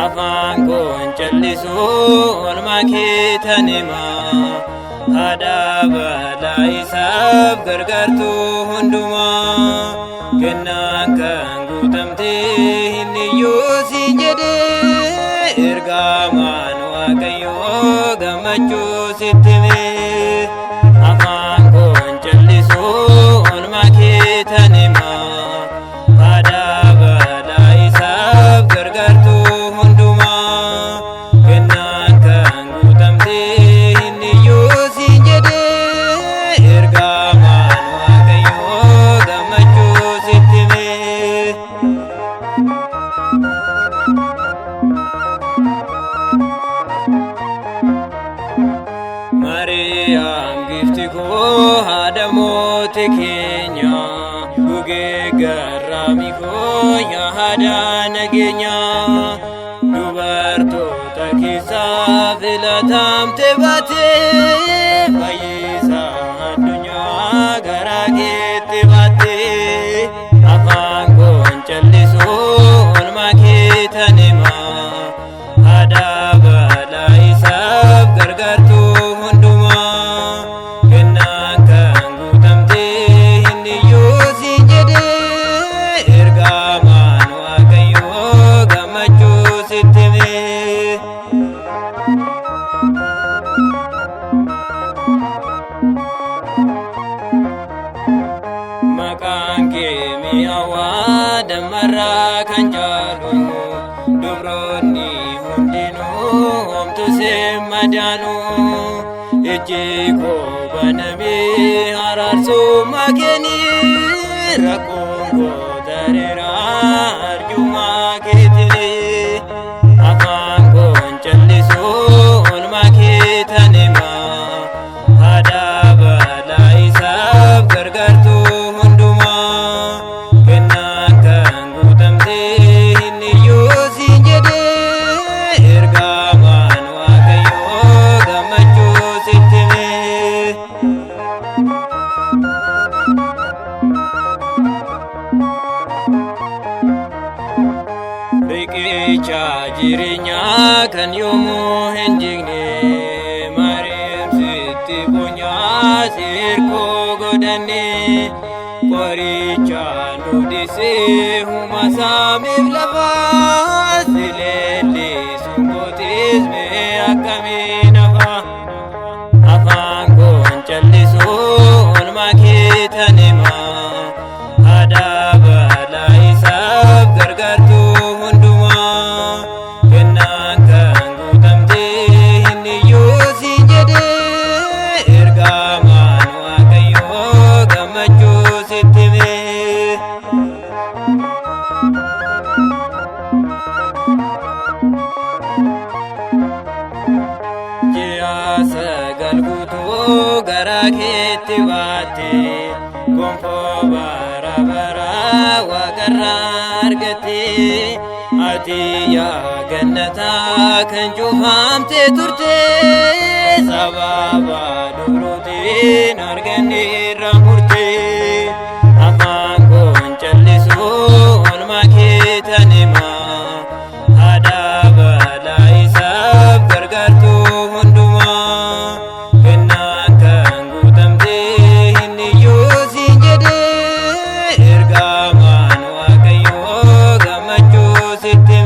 afaan koon callisuu olmaa keetan himaa aadaa balaa isaaf gargaartuu hundumaa kennaan kan guutamtee hin iyyuu siin jedhee ergamaan Waaqayyoo gammachuu sitti himee afaan koon callisuu olmaa keetan himaa aadaa balaa isaaf gargaartuu hundumaa kennaan kan guutamtee hin iyyuu siin jedhee ergamaan Waaqayyoo gammachuu sitti himee Mariyaam gifti koo haadha mootii keenya gugee garraamii koo yaa haadha nageenyaa dubartoota keessaa filatamte baatee fayyisaa addunyaa garaa keetti baattee afaan koon callisuu olmaa keetan himaa aadaa balaa isaaf gargaartuu hundumaa kennaan kan guutamtee hin iyyuu siin jedhee ergamaan Waaqayyoo gammachuu sitti himee maqaan kee mi'aawaa dammarraa kan caalu dubroonni hundinuu homtuu siin madaanu ijji koo banamee araarsummaa keenii rakkoon koo dareeraa arjummaa keetii afaan koon callisuu olmaa keetan himaa aadaa balaa isaaf gargaartuu hundumaa kennaan kan guutamtee hin iyyuu siin jedhee ergamaan Waaqayyoo gammachuu sitti himee riqicha jireenyaa kan yoomuu hin jigne Mariyaam sitti boonyaa sirkoo godhannee qoricha nu dhiisee huma saamiif lafaa si leellisuun kootis mee akkamiin hafa afaan koon callisuu olmaa keetan himaa aadaa balaa isaaf gargaartuu hundumaa kennaan kan guutamtee hin iyyuu siin jedhee ergamaan Waaqayyoo gammachuu sitti himee ji'a sagal guutuu garaa keetti baattee gonfoo bara baraa waaqarraa argattee ati yaa gannataa kan cuufamtee turtee sababa dubrootiin arganne irraa murtee afaan koon callisuu olmaa keetan himaa aadaa balaa isaaf gargaartuu hundumaa kennaan kan guutamtee hin iyyuu siin jedhee ergamaan Waaqayyoo gammachuu sitti